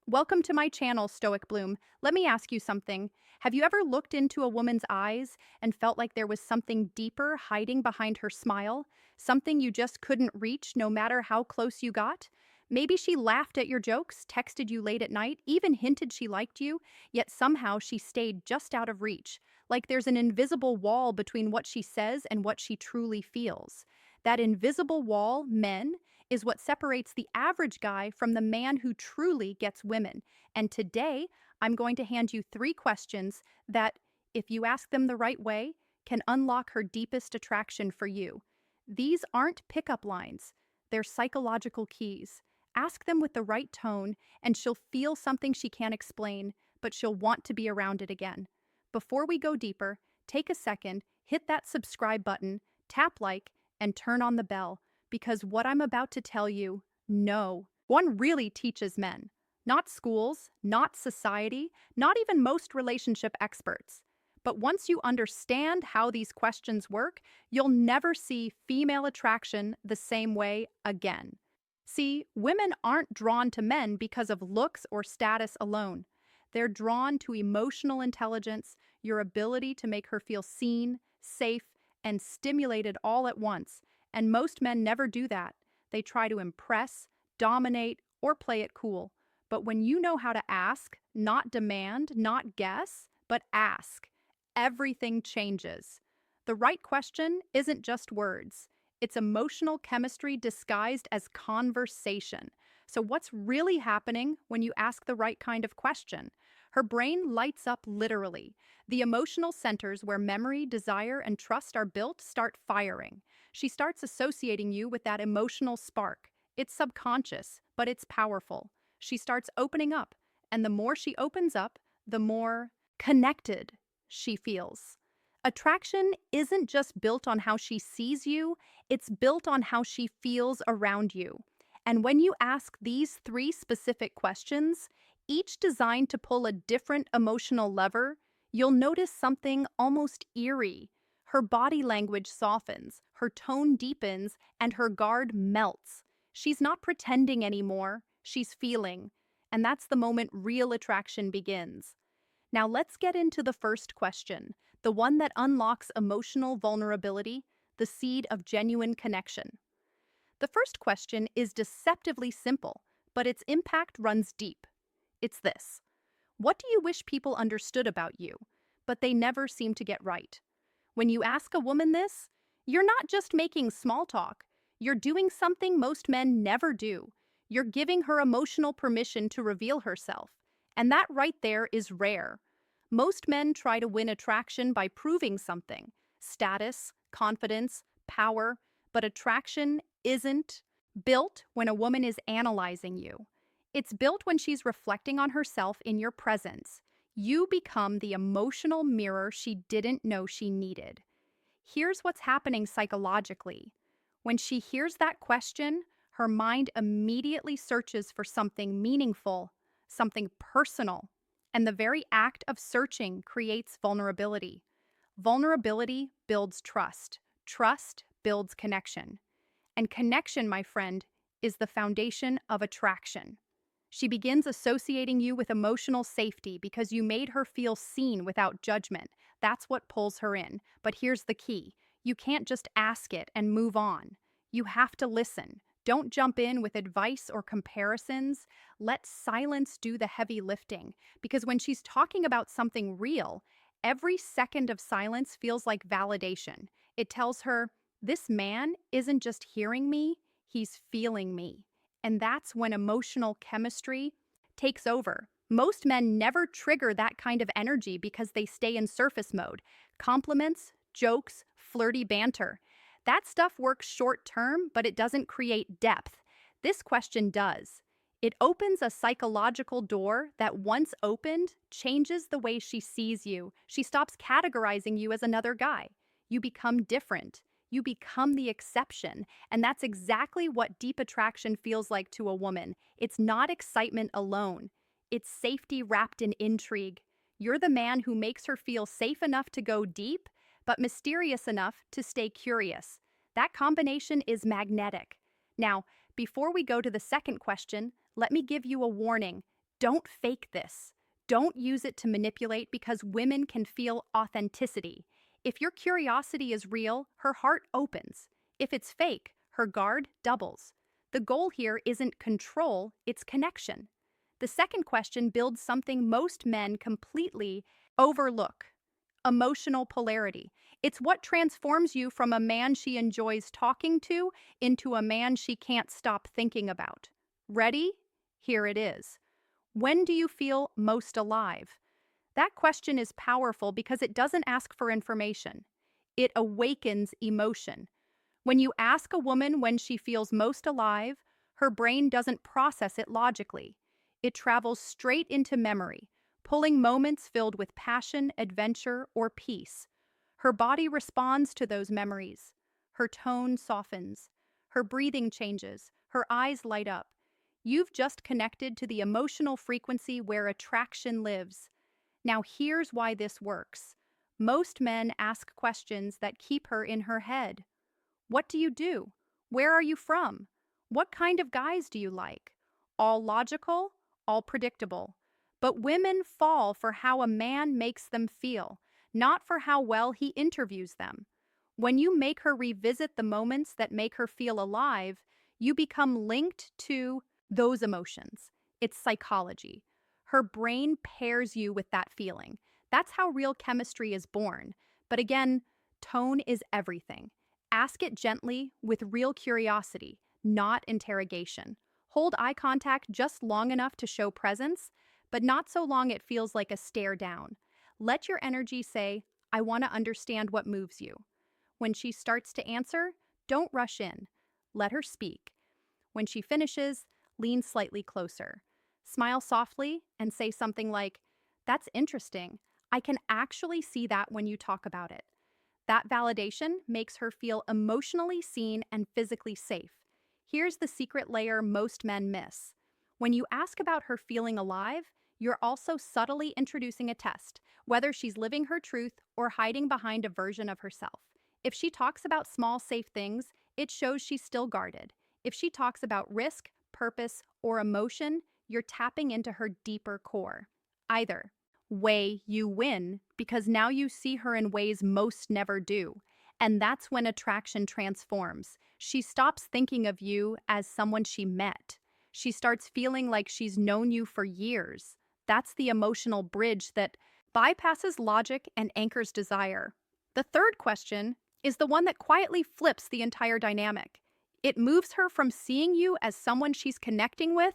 Welcome to my channel, Stoic Bloom. Let me ask you something. Have you ever looked into a woman's eyes and felt like there was something deeper hiding behind her smile? Something you just couldn't reach no matter how close you got? Maybe she laughed at your jokes, texted you late at night, even hinted she liked you, yet somehow she stayed just out of reach. Like there's an invisible wall between what she says and what she truly feels. That invisible wall, men, is what separates the average guy from the man who truly gets women. And today, I'm going to hand you three questions that, if you ask them the right way, can unlock her deepest attraction for you. These aren't pickup lines, they're psychological keys. Ask them with the right tone, and she'll feel something she can't explain, but she'll want to be around it again. Before we go deeper, take a second, hit that subscribe button, tap like, and turn on the bell because what I'm about to tell you, no one really teaches men. Not schools, not society, not even most relationship experts. But once you understand how these questions work, you'll never see female attraction the same way again. See, women aren't drawn to men because of looks or status alone. They're drawn to emotional intelligence, your ability to make her feel seen, safe, and stimulated all at once. And most men never do that. They try to impress, dominate, or play it cool. But when you know how to ask, not demand, not guess, but ask, everything changes. The right question isn't just words. It's emotional chemistry disguised as conversation. So what's really happening when you ask the right kind of question? Her brain lights up literally. The emotional centers where memory, desire, and trust are built start firing. She starts associating you with that emotional spark. It's subconscious, but it's powerful. She starts opening up, and the more she opens up, the more connected she feels. Attraction isn't just built on how she sees you, it's built on how she feels around you. And when you ask these three specific questions, each designed to pull a different emotional lever, you'll notice something almost eerie. Her body language softens, her tone deepens, and her guard melts. She's not pretending anymore, she's feeling. And that's the moment real attraction begins. Now let's get into the first question, the one that unlocks emotional vulnerability, the seed of genuine connection. The first question is deceptively simple, but its impact runs deep. It's this: what do you wish people understood about you, but they never seem to get right? When you ask a woman this, you're not just making small talk, you're doing something most men never do. You're giving her emotional permission to reveal herself. And that right there is rare. Most men try to win attraction by proving something: status, confidence, power, but attraction isn't built when a woman is analyzing you. It's built when she's reflecting on herself in your presence. You become the emotional mirror she didn't know she needed. Here's what's happening psychologically. When she hears that question, her mind immediately searches for something meaningful, something personal. And the very act of searching creates vulnerability. Vulnerability builds trust. Trust builds connection. And connection, my friend, is the foundation of attraction. She begins associating you with emotional safety because you made her feel seen without judgment. That's what pulls her in. But here's the key: you can't just ask it and move on. You have to listen. Don't jump in with advice or comparisons. Let silence do the heavy lifting. Because when she's talking about something real, every second of silence feels like validation. It tells her, this man isn't just hearing me, he's feeling me. And that's when emotional chemistry takes over. Most men never trigger that kind of energy because they stay in surface mode. Compliments, jokes, flirty banter. That stuff works short term, but it doesn't create depth. This question does. It opens a psychological door that, once opened, changes the way she sees you. She stops categorizing you as another guy. You become different. You become the exception. And that's exactly what deep attraction feels like to a woman. It's not excitement alone. It's safety wrapped in intrigue. You're the man who makes her feel safe enough to go deep, but mysterious enough to stay curious. That combination is magnetic. Now, before we go to the second question, let me give you a warning. Don't fake this. Don't use it to manipulate because women can feel authenticity. If your curiosity is real, her heart opens. If it's fake, her guard doubles. The goal here isn't control, it's connection. The second question builds something most men completely overlook: emotional polarity. It's what transforms you from a man she enjoys talking to into a man she can't stop thinking about. Ready? Here it is. When do you feel most alive? That question is powerful because it doesn't ask for information. It awakens emotion. When you ask a woman when she feels most alive, her brain doesn't process it logically. It travels straight into memory, pulling moments filled with passion, adventure, or peace. Her body responds to those memories. Her tone softens. Her breathing changes. Her eyes light up. You've just connected to the emotional frequency where attraction lives. Now, here's why this works. Most men ask questions that keep her in her head. What do you do? Where are you from? What kind of guys do you like? All logical, all predictable. But women fall for how a man makes them feel, not for how well he interviews them. When you make her revisit the moments that make her feel alive, you become linked to those emotions. It's psychology. Her brain pairs you with that feeling. That's how real chemistry is born. But again, tone is everything. Ask it gently with real curiosity, not interrogation. Hold eye contact just long enough to show presence, but not so long it feels like a stare down. Let your energy say, I want to understand what moves you. When she starts to answer, don't rush in. Let her speak. When she finishes, lean slightly closer. Smile softly and say something like, That's interesting. I can actually see that when you talk about it. That validation makes her feel emotionally seen and physically safe. Here's the secret layer most men miss. When you ask about her feeling alive, you're also subtly introducing a test, whether she's living her truth or hiding behind a version of herself. If she talks about small, safe things, it shows she's still guarded. If she talks about risk, purpose, or emotion, you're tapping into her deeper core. Either way, you win because now you see her in ways most never do. And that's when attraction transforms. She stops thinking of you as someone she met. She starts feeling like she's known you for years. That's the emotional bridge that bypasses logic and anchors desire. The third question is the one that quietly flips the entire dynamic. It moves her from seeing you as someone she's connecting with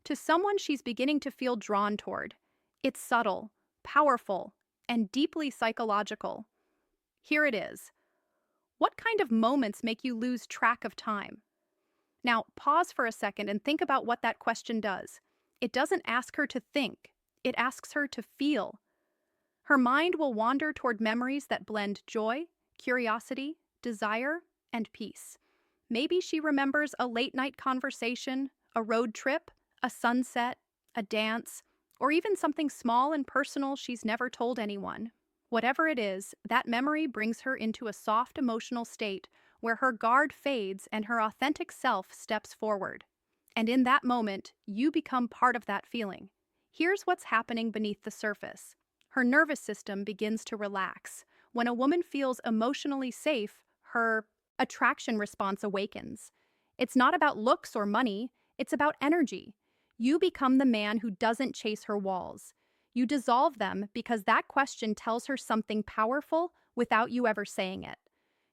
to someone she's beginning to feel drawn toward. It's subtle, powerful, and deeply psychological. Here it is. What kind of moments make you lose track of time? Now, pause for a second and think about what that question does. It doesn't ask her to think, it asks her to feel. Her mind will wander toward memories that blend joy, curiosity, desire, and peace. Maybe she remembers a late night conversation, a road trip, a sunset, a dance, or even something small and personal she's never told anyone. Whatever it is, that memory brings her into a soft emotional state where her guard fades and her authentic self steps forward. And in that moment, you become part of that feeling. Here's what's happening beneath the surface. Her nervous system begins to relax. When a woman feels emotionally safe, her attraction response awakens. It's not about looks or money, it's about energy. You become the man who doesn't chase her walls. You dissolve them because that question tells her something powerful without you ever saying it.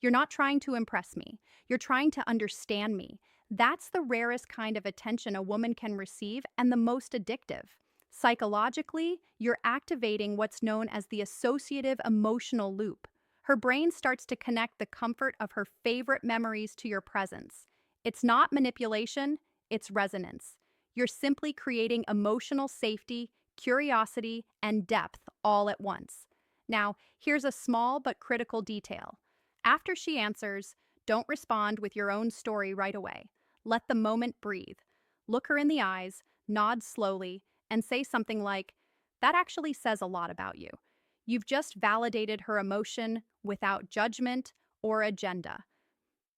You're not trying to impress me. You're trying to understand me. That's the rarest kind of attention a woman can receive and the most addictive. Psychologically, you're activating what's known as the associative emotional loop. Her brain starts to connect the comfort of her favorite memories to your presence. It's not manipulation, it's resonance. You're simply creating emotional safety, curiosity, and depth all at once. Now, here's a small but critical detail. After she answers, don't respond with your own story right away. Let the moment breathe. Look her in the eyes, nod slowly, and say something like, That actually says a lot about you. You've just validated her emotion without judgment or agenda.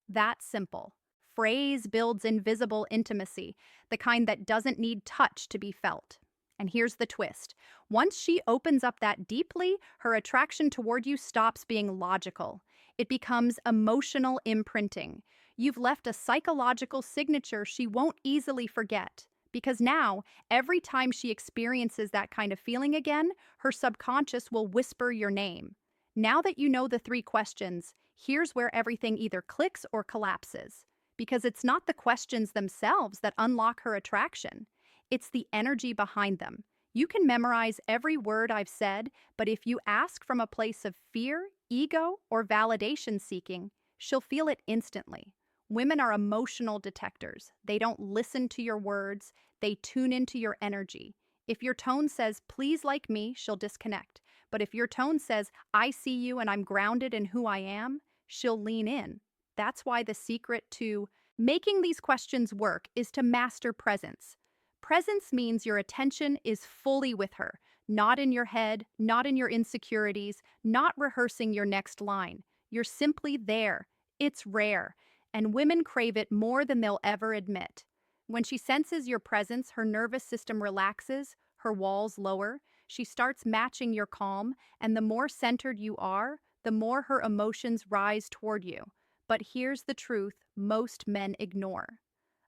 That simple. Phrase builds invisible intimacy, the kind that doesn't need touch to be felt. And here's the twist. Once she opens up that deeply, her attraction toward you stops being logical. It becomes emotional imprinting. You've left a psychological signature she won't easily forget. Because now, every time she experiences that kind of feeling again, her subconscious will whisper your name. Now that you know the three questions, here's where everything either clicks or collapses. Because it's not the questions themselves that unlock her attraction, it's the energy behind them. You can memorize every word I've said, but if you ask from a place of fear, ego, or validation seeking, she'll feel it instantly. Women are emotional detectors. They don't listen to your words, they tune into your energy. If your tone says, please like me, she'll disconnect. But if your tone says, I see you and I'm grounded in who I am, she'll lean in. That's why the secret to making these questions work is to master presence. Presence means your attention is fully with her, not in your head, not in your insecurities, not rehearsing your next line. You're simply there. It's rare, and women crave it more than they'll ever admit. When she senses your presence, her nervous system relaxes, her walls lower, she starts matching your calm, and the more centered you are, the more her emotions rise toward you. But here's the truth most men ignore.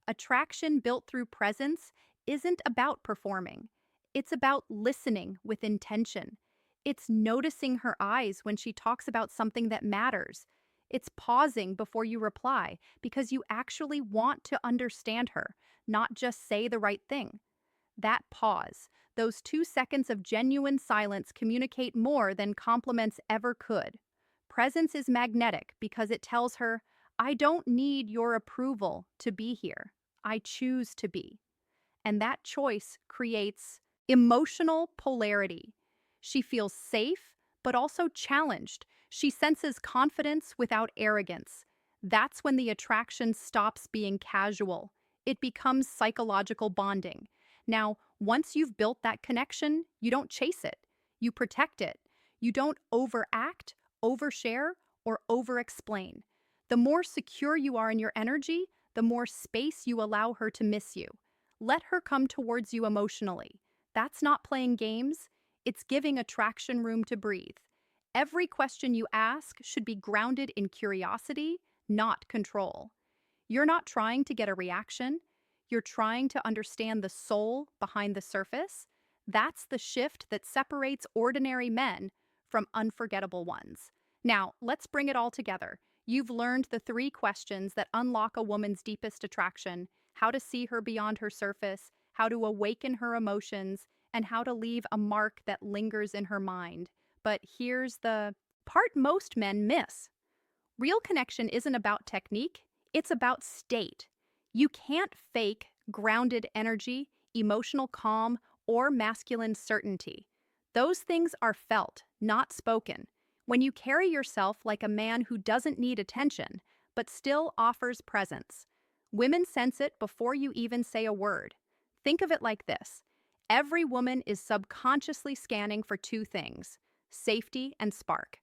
Attraction built through presence isn't about performing. It's about listening with intention. It's noticing her eyes when she talks about something that matters. It's pausing before you reply because you actually want to understand her, not just say the right thing. That pause, those 2 seconds of genuine silence communicate more than compliments ever could. Presence is magnetic because it tells her, I don't need your approval to be here. I choose to be. And that choice creates emotional polarity. She feels safe, but also challenged. She senses confidence without arrogance. That's when the attraction stops being casual. It becomes psychological bonding. Now, once you've built that connection, you don't chase it. You protect it. You don't overact, overshare, or overexplain. The more secure you are in your energy, the more space you allow her to miss you. Let her come towards you emotionally. That's not playing games, it's giving attraction room to breathe. Every question you ask should be grounded in curiosity, not control. You're not trying to get a reaction, you're trying to understand the soul behind the surface. That's the shift that separates ordinary men from unforgettable ones. Now, let's bring it all together. You've learned the three questions that unlock a woman's deepest attraction: how to see her beyond her surface, how to awaken her emotions, and how to leave a mark that lingers in her mind. But here's the part most men miss. Real connection isn't about technique, it's about state. You can't fake grounded energy, emotional calm, or masculine certainty. Those things are felt, not spoken. When you carry yourself like a man who doesn't need attention, but still offers presence, women sense it before you even say a word. Think of it like this. Every woman is subconsciously scanning for two things: safety and spark.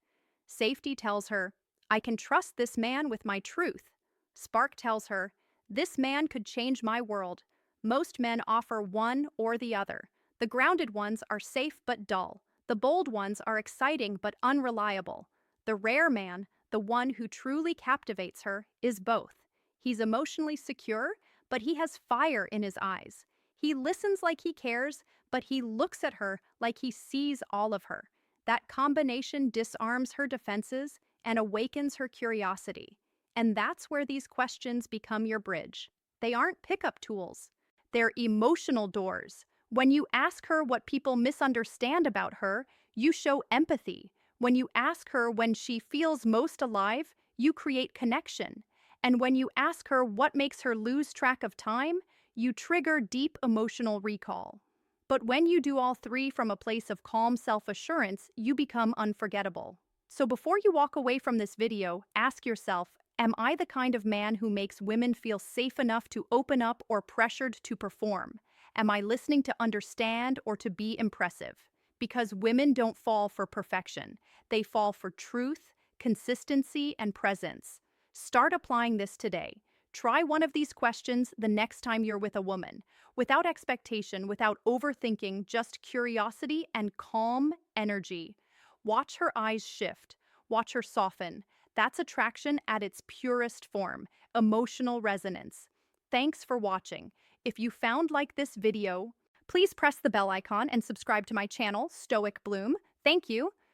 Safety tells her, I can trust this man with my truth. Spark tells her, this man could change my world. Most men offer one or the other. The grounded ones are safe but dull. The bold ones are exciting but unreliable. The rare man, the one who truly captivates her, is both. He's emotionally secure, but he has fire in his eyes. He listens like he cares, but he looks at her like he sees all of her. That combination disarms her defenses and awakens her curiosity. And that's where these questions become your bridge. They aren't pickup tools. They're emotional doors. When you ask her what people misunderstand about her, you show empathy. When you ask her when she feels most alive, you create connection. And when you ask her what makes her lose track of time, you trigger deep emotional recall. But when you do all three from a place of calm self-assurance, you become unforgettable. So before you walk away from this video, ask yourself, am I the kind of man who makes women feel safe enough to open up or pressured to perform? Am I listening to understand or to be impressive? Because women don't fall for perfection. They fall for truth, consistency, and presence. Start applying this today. Try one of these questions the next time you're with a woman. Without expectation, without overthinking, just curiosity and calm energy. Watch her eyes shift. Watch her soften. That's attraction at its purest form, emotional resonance. Thanks for watching. If you found like this video, please press the bell icon and subscribe to my channel, Stoic Bloom. Thank you.